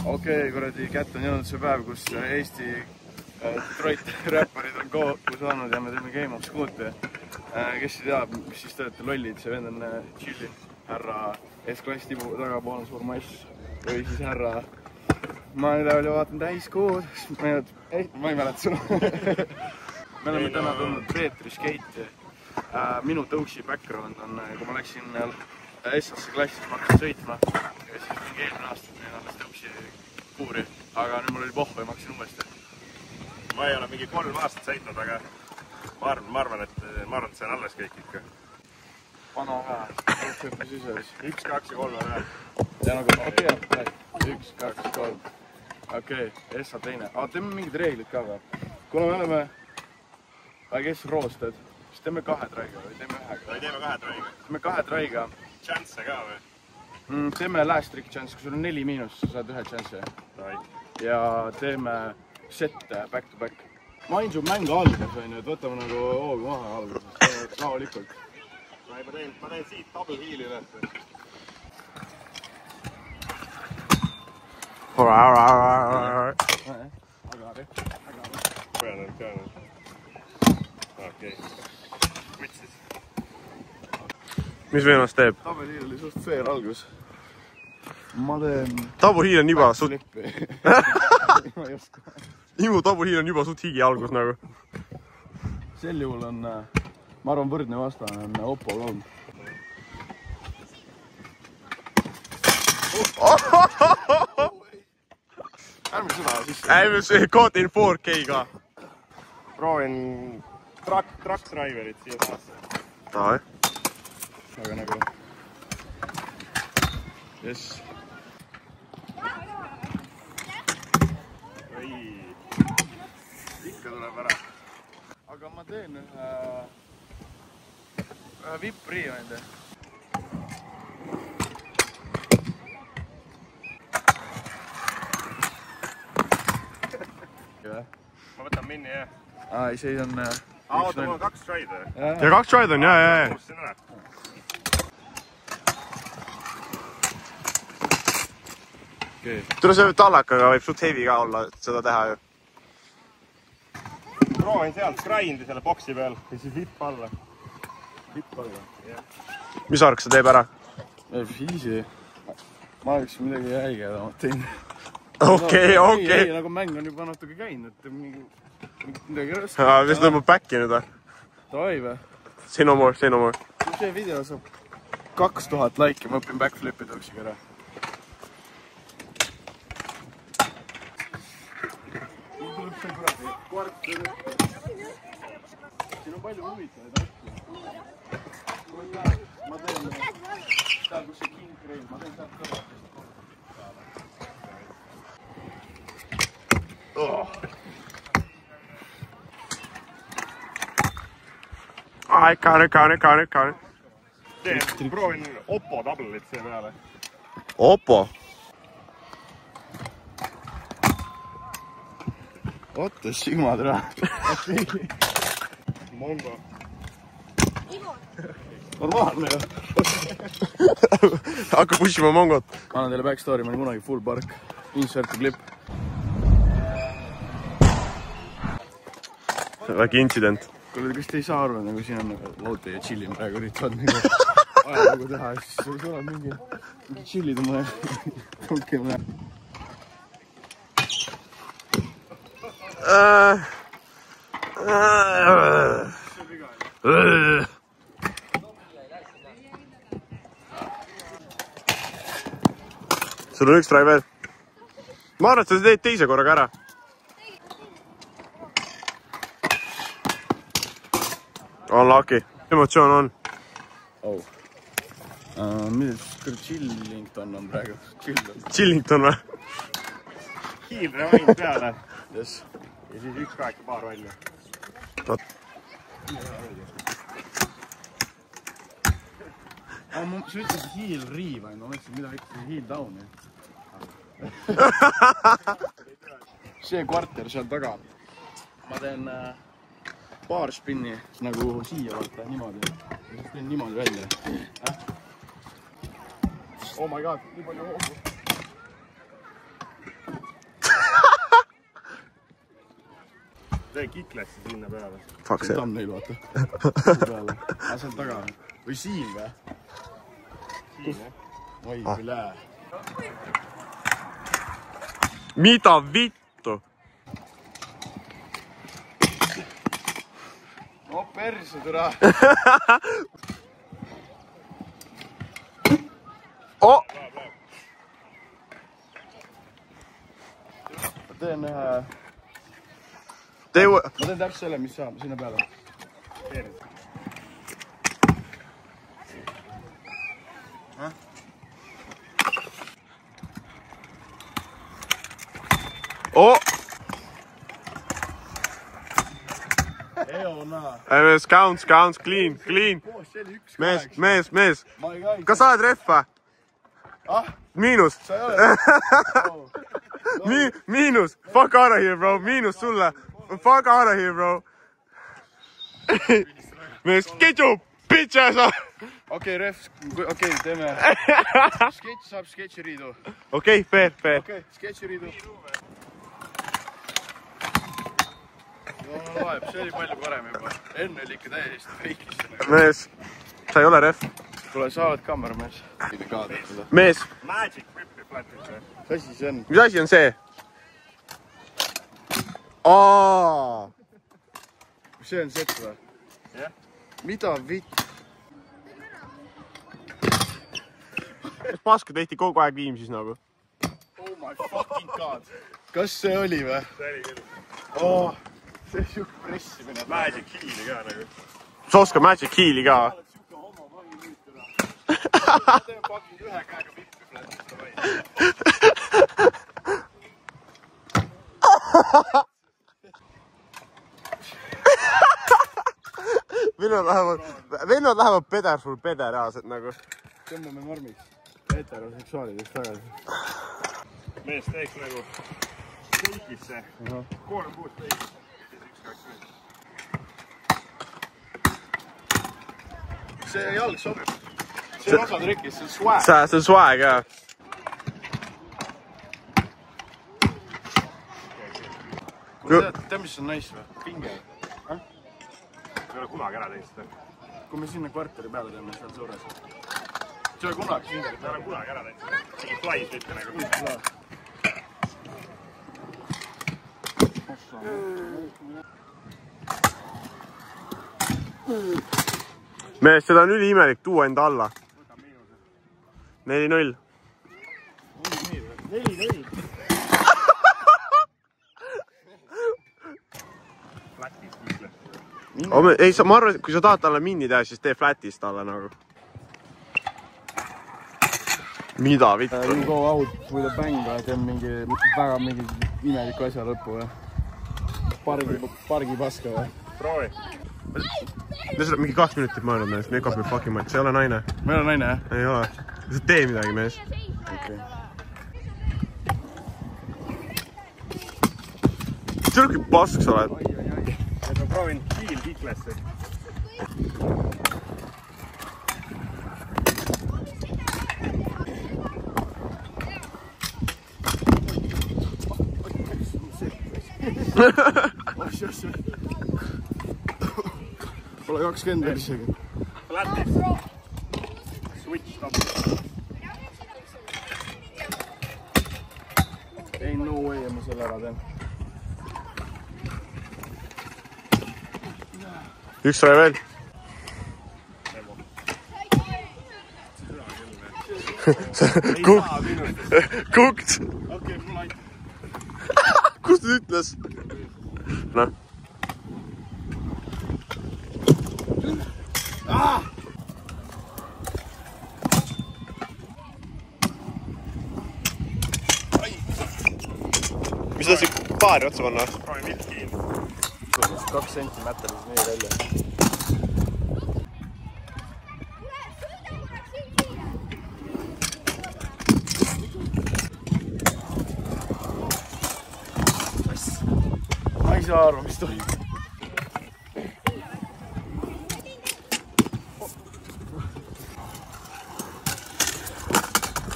Okei, kuradi, kätte on jõudnud see päev, kus Eesti Detroit räpparid on kokku saanud ja me teeme Game of Scoot'i. Kes ei tea, mis siis te olete lollid, see vend on Chili, härra S-klass tibu tagapool on suur mass või siis härra ma üleval ja vaatan täiskood, ma ei mäleta sõna. Me oleme täna tulnud Peetri skeiti. Minu tõuksi background on, kui ma läksin S-asse klassis, ma hakkasin sõitma ja siis mingi eelmine aasta neil alles tõuksi kuuri, aga nüüd mul oli pohhu ja ma hakkasin uuesti. Ma ei ole mingi 3 aastat sõitnud, aga ma arvan, et see on alles kõik ikka. Vana vähe, siis 1, 2 ja 3 on vähe. ja nagu okei, 1, 2, 3. Okei, S-a teine. Teeme mingid reeglid ka või? Kuna me oleme kes roosted, siis teeme 2 traiga või teeme 1? Või teeme 2 traiga. Teeme 2 traiga. Chance'e ka või? Teeme last trick chance, kui sul on 4 miinus, sa saad 1 chance'i. Ja teeme sette back to back. Ma ain su mäng algas, et võtame nagu hoogu maha alguses, rahulikult. Ma teen siit double heal'i üles. Okei. Võtsis. Mis veenast teeb? Double heal oli suht fair algus. Ma teen... Double heal on juba suht... Ma ei oska. Imu double heal on juba suht higi algus nagu. Sel juhul on, ma arvan, võrdne vastane on Oppo 3. Ärme seda sisse. Ärme caught in 4K ka. Proovin truck driverit siia saasse. Tahe. Aga nagu... Yes. Ikka tuleb ära. Aga ma teen ühe vipri vende. Ma võtan minni, jah. Ei, see on... Oota, mul on 2 tried. Ja 2 tried on, jaa. Tule see tallakaga võib suht heavy ka olla, et seda teha ju. Proovin sealt grindi selle boksi peal ja siis vipp alla. Vipp alla? Mis arg see teeb ära? Easy. Ma oleks midagi häigedamat teinud. Okei. Ei, nagu mäng on juba natuke käinud, et midagi raske. Mis tõmbab backi nüüd või? Davai või? Say no more. Kui see video saab 2000 laiki, ma õpin backflipi tõuksiga ära. Siin on palju huvitavaid asju. Ma teen seal, kus see king reil, ma teen sealt kõrvalt. Kaane. Proovin Oppo double'it siia peale. Oppo? Oota, sigmad ära. Mongo. Normaalne ju. Hakka pushima mongot. Ma annan teile backstory, ma olin kunagi full park. Insert clip. Väike incident. Kuule, kas te ei saa aru, nagu siin on lood ja chillin praegu üritavad nagu ajalugu teha, siis võis olla mingi chillida mõne tunke mõne. Sul on 1 try veel. Ma arvan, et sa teed teise korraga ära. On lucky. Emotsioon on. Mida siis Chillington on praegu? Chillington või? Hiil revind peale. Yes. Ja siis 1-8 paar välja. Sa ütlesid heel riiva, ma mõtlesin, mida ütlesid heel down'i. See kvarter seal taga. Ma teen paar spinni nagu siia vaata, niimoodi. Ja siis teen niimoodi välja. Oh my god, nii palju hoogu. tee kiklassi sinna peale. Fuck see. Thumbnail vaata. Aga seal taga. Või siin või? Siin, jah. Oi, üle. Mida vittu? No perse, türa. Oh! Ma teen ühe... Ma teen täpselt selle, mis saab sinna peale. Oh! Eo naa. Counts, clean. Mees. Kas sa oled ref või? Miinus. Sa ei ole? Miinus. Fuck out of here, bro. Miinus sulle. Fuck out of here, bro. Mees, get your bitch ass up. Okei, ref. Okei, teeme. Sketš saab sketširiidu. Okei, fair. Okei, sketširiidu. Loeb, see oli palju parem juba. Enne oli ikka täiesti feikis. Mees, sa ei ole ref. Tule, sa oled kaameramees. Mees. Magic Whip'i flatis või? Mis asi see on? Mis asi on see? See on set või? Jah. Mida vitt? Paska tehti kogu aeg viim siis nagu. Oh my fucking god. Kas see oli või? See oli küll. See on siuke pressimine. Magic Heal'i ka nagu. Sa oskad Magic Heal'i ka? Ma teen fucking ühe käega Whip'i flatist. Vennad lähevad peder sul pederaaselt nagu. Tõmbame normiks. Heteroseksuaalidest tagasi. Mees teeks nagu teikisse. 3 kuust teikisse. 1, 2, 3. See jalg sobib. See on osa trikist, see on swag. See on swag, jah. Tead, mis on nice või? Pinge. Ei ole kunagi ära teist. Kui me sinna kvartali peale teeme seal suures. See ole kunagi sinna. Me oleme kunagi ära teist. See on fly mitte nagu. Mees, seda on üliimelik tuua enda alla. 4-0. 4-4. Flatist ütle. Ei, ma arvan, et kui sa tahad talle minni teha, siis tee flatist talle nagu. Mida vittu? You go out with a bang või teen mingi väga mingi imeliku asja lõppu või? Pargi paska või? Proovi. Mingi 2 minutit mõelnud mees, make up me fucking match, sa ei ole naine. Ma ei ole naine, jah? Ei ole. Sa tee midagi mees. Okei. Selgi pask sa oled. Et ma proovin Heal kiklassi. Pole 20 veel isegi. Flatis. Switch stop. Ei no way, ma selle ära teen. Üks sai veel. Cooked. Okei, mul aitab. Kus ta ütles? Noh. Mis ta siin paari otsa panna? Proovin Milkiin. 2 sentimeetrit nii välja. Ma ei saa aru, mis toimub.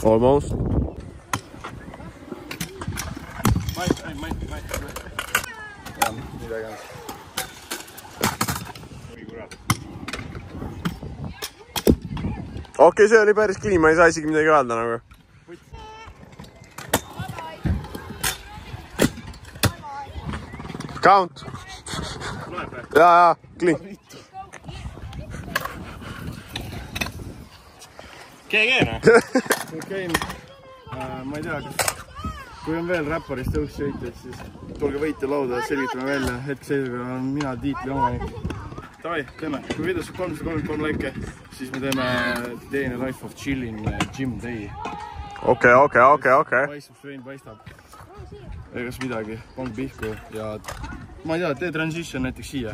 Almost. jah, midagi on. Okei, see oli päris clean, ma ei saa isegi midagi öelda nagu. Count. Jaa, clean. GG-na. Okei, ma ei tea, kui on veel räpparist õuks sõitjad, siis tulge võitja lauda, selgitame välja. Hetkeseisuga on mina tiitli omanik. Davai, teeme. Kui videos 333 laike, siis me teeme Day in the Life of Chilling Gym Day. Okei. Paistab, Svein paistab. Egas midagi, pank pihku ja ma ei tea, tee transition näiteks siia.